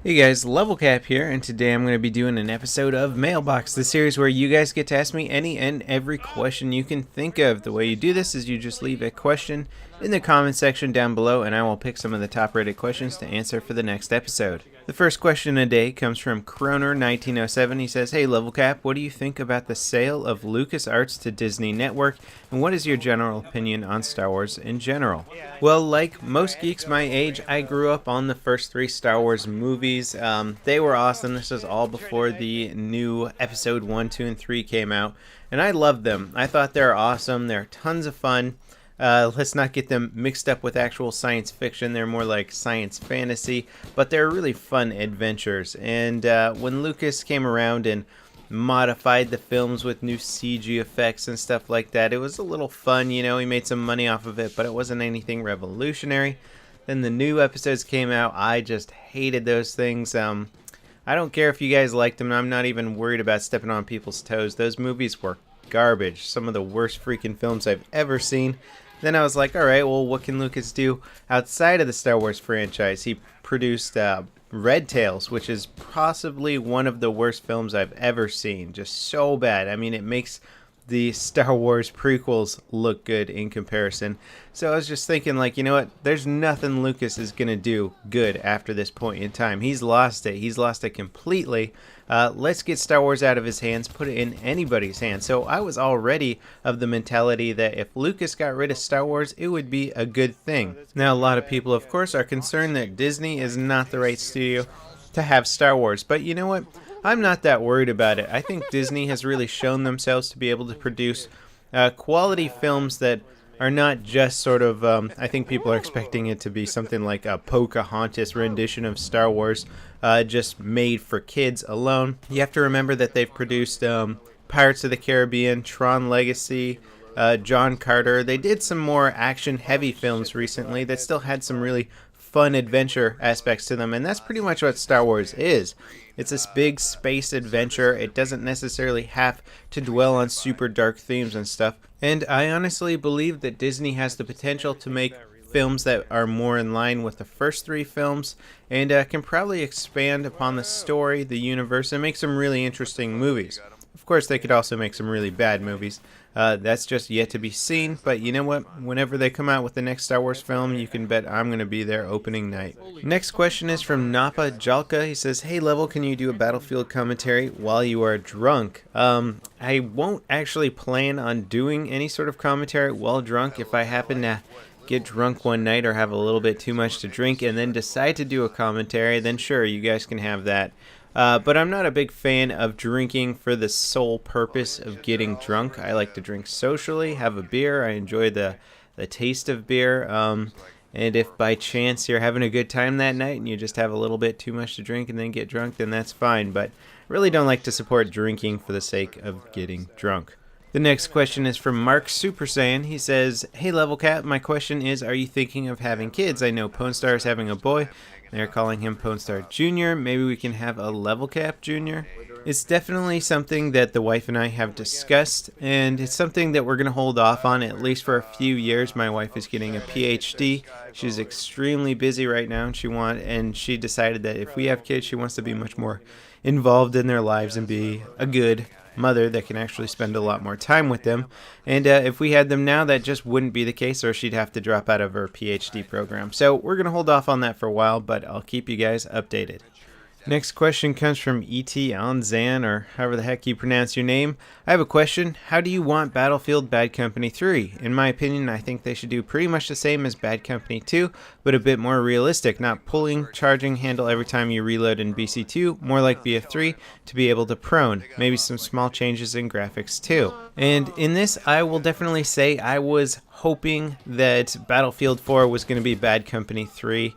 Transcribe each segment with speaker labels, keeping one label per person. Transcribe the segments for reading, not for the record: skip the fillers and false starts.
Speaker 1: Hey guys, LevelCap here, and today I'm going to be doing an episode of Mailbox, the series where you guys get to ask me any and every question you can think of. The way you do this is you just leave a question in the comment section down below, and I will pick some of the top rated questions to answer for the next episode. The first question today comes from Croner1907. He says, "Hey LevelCap, what do you think about the sale of LucasArts to Disney Network, and what is your general opinion on Star Wars in general?" Well, like most geeks my age, I grew up on the first three Star Wars movies. They were awesome. This was all before the new episode 1, 2, and 3 came out, and I loved them. I thought they were awesome. They're tons of fun. Let's not get them mixed up with actual science fiction. They're more like science fantasy, but they're really fun adventures. And when Lucas came around and modified the films with new CG effects and stuff like that, it was a little fun. You know, he made some money off of it, but it wasn't anything revolutionary. Then the new episodes came out. I just hated those things. I don't care if you guys liked them. I'm not even worried about stepping on people's toes. Those movies were garbage. Some of the worst freaking films I've ever seen. Then I was like, alright, well, what can Lucas do outside of the Star Wars franchise? He produced Red Tails, which is possibly one of the worst films I've ever seen. Just so bad. I mean, it makes the Star Wars prequels look good in comparison. So I was just thinking, like, you know what? There's nothing Lucas is going to do good after this point in time. He's lost it. He's lost it completely. Let's get Star Wars out of his hands, put it in anybody's hands. So I was already of the mentality that if Lucas got rid of Star Wars, it would be a good thing. Now, a lot of people, of course, are concerned that Disney is not the right studio to have Star Wars. But you know what? I'm not that worried about it. I think Disney has really shown themselves to be able to produce quality films that are not just sort of, I think people are expecting it to be something like a Pocahontas rendition of Star Wars, just made for kids alone. You have to remember that they've produced Pirates of the Caribbean, Tron Legacy, John Carter. They did some more action-heavy films recently that still had some really fun adventure aspects to them, and that's pretty much what Star Wars is. It's this big space adventure. It doesn't necessarily have to dwell on super dark themes and stuff. And I honestly believe that Disney has the potential to make films that are more in line with the first three films, and can probably expand upon the story, the universe, and make some really interesting movies. Of course, they could also make some really bad movies. That's just yet to be seen, but you know what? Whenever they come out with the next Star Wars film, you can bet I'm going to be there opening night. Next question is from Napa Jalka. He says, "Hey Level, can you do a Battlefield commentary while you are drunk?" I won't actually plan on doing any sort of commentary while drunk. If I happen to get drunk one night or have a little bit too much to drink and then decide to do a commentary, then sure, you guys can have that. But I'm not a big fan of drinking for the sole purpose of getting drunk. I like to drink socially, have a beer. I enjoy the taste of beer. And if by chance you're having a good time that night and you just have a little bit too much to drink and then get drunk, then that's fine. But I really don't like to support drinking for the sake of getting drunk. The next question is from Mark Super Saiyan. He says, "Hey LevelCap, my question is, are you thinking of having kids? I know Pwnstar is having a boy. They're calling him Pwnstar Jr. Maybe we can have a LevelCap Jr.?" It's definitely something that the wife and I have discussed, and it's something that we're going to hold off on at least for a few years. My wife is getting a PhD. She's extremely busy right now, and she decided that if we have kids, she wants to be much more involved in their lives and be a good mother that can actually spend a lot more time with them. And if we had them now, that just wouldn't be the case, or she'd have to drop out of her PhD program. So we're going to hold off on that for a while, but I'll keep you guys updated. Next question comes from E.T. Anzan, or however the heck you pronounce your name. I have a question. How do you want Battlefield Bad Company 3? In my opinion, I think they should do pretty much the same as Bad Company 2, but a bit more realistic. Not pulling charging handle every time you reload in BC2, more like BF3 to be able to prone. Maybe some small changes in graphics too. And in this, I will definitely say I was hoping that Battlefield 4 was going to be Bad Company 3.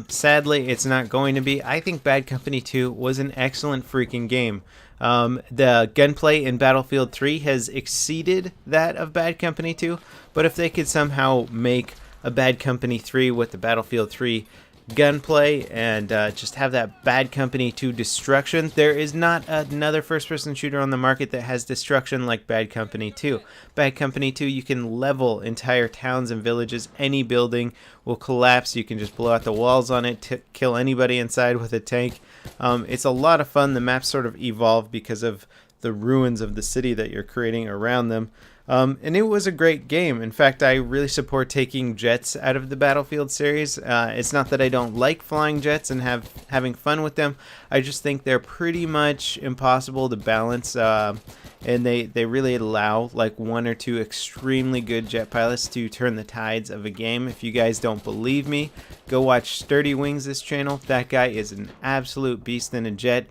Speaker 1: Sadly, it's not going to be. I think Bad Company 2 was an excellent freaking game. The gunplay in Battlefield 3 has exceeded that of Bad Company 2, but if they could somehow make a Bad Company 3 with the Battlefield 3 gunplay and just have that Bad Company 2 destruction. There is not another first-person shooter on the market that has destruction like Bad Company 2. Bad Company 2, you can level entire towns and villages. Any building will collapse. You can just blow out the walls on it, kill anybody inside with a tank. It's a lot of fun. The maps sort of evolve because of the ruins of the city that you're creating around them. And it was a great game. In fact, I really support taking jets out of the Battlefield series. It's not that I don't like flying jets and having fun with them. I just think they're pretty much impossible to balance. And they really allow like one or two extremely good jet pilots to turn the tides of a game. If you guys don't believe me, go watch Sturdy Wings' channel. That guy is an absolute beast in a jet.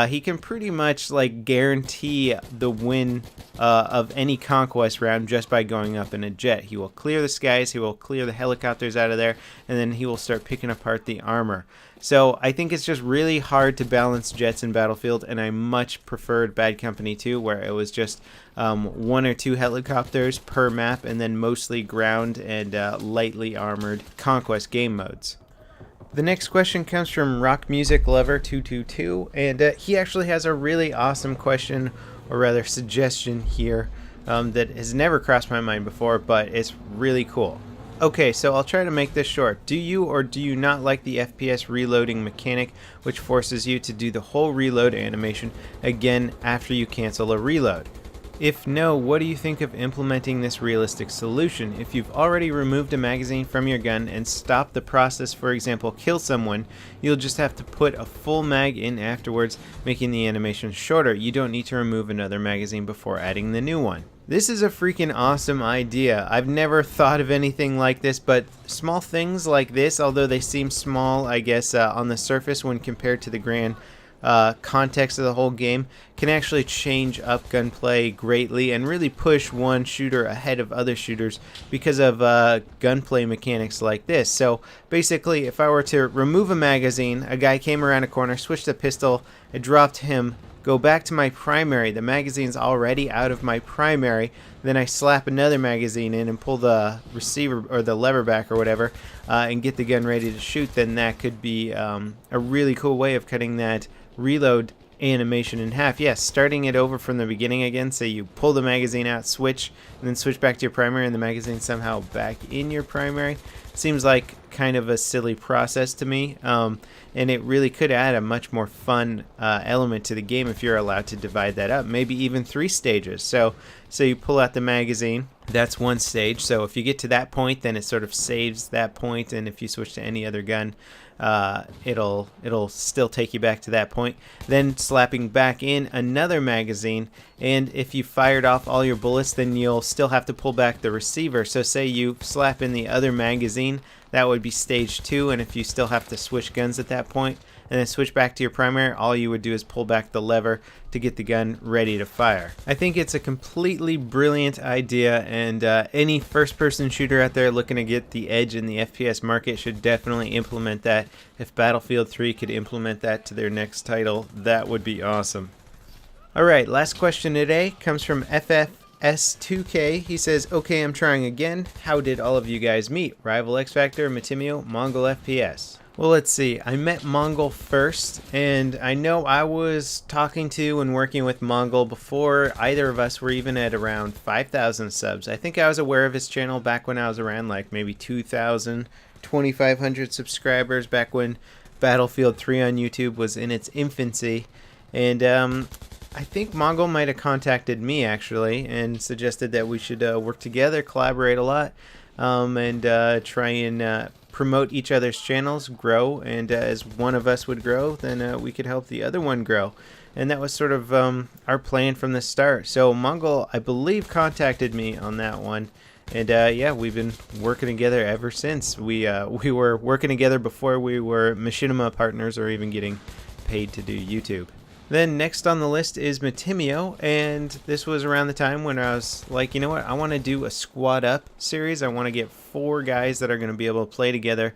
Speaker 1: He can pretty much like guarantee the win of any conquest round just by going up in a jet. He will clear the skies, he will clear the helicopters out of there, and then he will start picking apart the armor. So I think it's just really hard to balance jets in Battlefield, and I much preferred Bad Company 2, where it was just one or two helicopters per map, and then mostly ground and lightly armored conquest game modes. The next question comes from Rock Music Lover 222, and he actually has a really awesome question, or rather suggestion here, that has never crossed my mind before, but it's really cool. Okay, so I'll try to make this short. Do you or do you not like the FPS reloading mechanic, which forces you to do the whole reload animation again after you cancel a reload? If no, what do you think of implementing this realistic solution? If you've already removed a magazine from your gun and stopped the process, for example, kill someone, you'll just have to put a full mag in afterwards, making the animation shorter. You don't need to remove another magazine before adding the new one. This is a freaking awesome idea. I've never thought of anything like this, but small things like this, although they seem small, I guess, on the surface when compared to the grand context of the whole game, can actually change up gunplay greatly and really push one shooter ahead of other shooters because of gunplay mechanics like this. So basically, if I were to remove a magazine, a guy came around a corner, switched the pistol, I dropped him, go back to my primary, the magazine's already out of my primary, then I slap another magazine in and pull the receiver or the lever back or whatever and get the gun ready to shoot, then that could be a really cool way of cutting that reload animation in half. Yes, starting it over from the beginning again, so you pull the magazine out, switch, and then switch back to your primary and the magazine somehow back in your primary. Seems like kind of a silly process to me, and it really could add a much more fun element to the game if you're allowed to divide that up, maybe even 3 stages. So you pull out the magazine, that's one stage, so if you get to that point, then it sort of saves that point, and if you switch to any other gun, it'll still take you back to that point. Then slapping back in another magazine, and if you fired off all your bullets, then you'll still have to pull back the receiver. So say you slap in the other magazine, that would be stage 2, and if you still have to switch guns at that point and then switch back to your primary, all you would do is pull back the lever to get the gun ready to fire. I think it's a completely brilliant idea, and any first-person shooter out there looking to get the edge in the FPS market should definitely implement that. If Battlefield 3 could implement that to their next title, that would be awesome. Alright, last question today comes from FFS2K. He says, okay, I'm trying again. How did all of you guys meet? Rival X Factor, Matimio, Mongol FPS. Well, let's see. I met Mongol first, and I know I was talking to and working with Mongol before either of us were even at around 5,000 subs. I think I was aware of his channel back when I was around like maybe 2,000, 2,500 subscribers, back when Battlefield 3 on YouTube was in its infancy. And I think Mongol might have contacted me actually and suggested that we should work together, collaborate a lot, and try and promote each other's channels, grow, and as one of us would grow, then we could help the other one grow. And that was sort of our plan from the start. So Mongol, I believe, contacted me on that one, and yeah, we've been working together ever since. We were working together before we were machinima partners or even getting paid to do YouTube. Then next on the list is Matimio, and this was around the time when I was like, you know what, I want to do a squad up series. I want to get 4 guys that are going to be able to play together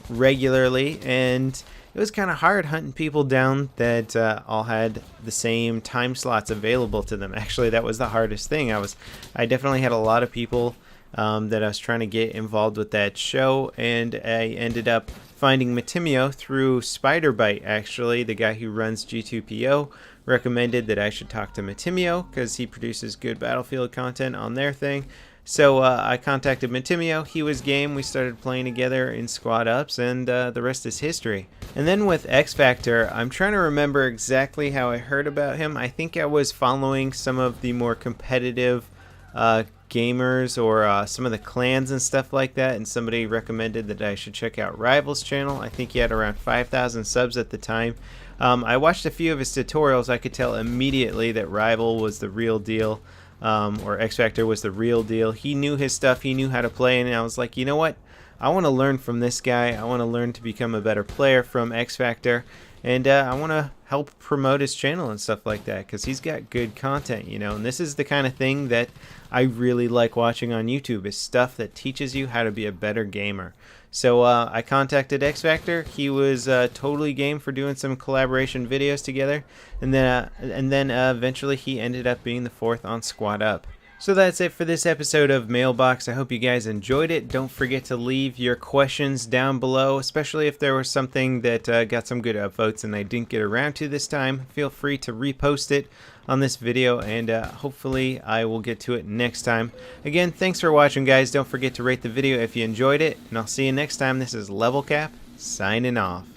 Speaker 1: regularly, and it was kind of hard hunting people down that all had the same time slots available to them. Actually, that was the hardest thing. I definitely had a lot of people that I was trying to get involved with that show, and I ended up finding Matimio through Spiderbite. Actually, the guy who runs G2PO recommended that I should talk to Matimio because he produces good Battlefield content on their thing. So I contacted Matimio, he was game, we started playing together in squad ups, and the rest is history. And then with X Factor, I'm trying to remember exactly how I heard about him. I think I was following some of the more competitive gamers or some of the clans and stuff like that, and somebody recommended that I should check out Rival's channel. I think he had around 5,000 subs at the time. I watched a few of his tutorials. I could tell immediately that Rival was the real deal. Or X Factor was the real deal. He knew his stuff, he knew how to play, and I was like, you know what? I want to learn from this guy. I want to learn to become a better player from X Factor, and I want to help promote his channel and stuff like that because he's got good content, you know. And this is the kind of thing that I really like watching on YouTube, is stuff that teaches you how to be a better gamer. So I contacted X Factor. He was totally game for doing some collaboration videos together, and then eventually he ended up being the 4th on Squad Up. So that's it for this episode of Mailbox. I hope you guys enjoyed it. Don't forget to leave your questions down below, especially if there was something that got some good upvotes and I didn't get around to this time. Feel free to repost it on this video, and hopefully I will get to it next time. Again, thanks for watching, guys. Don't forget to rate the video if you enjoyed it, and I'll see you next time. This is LevelCap signing off.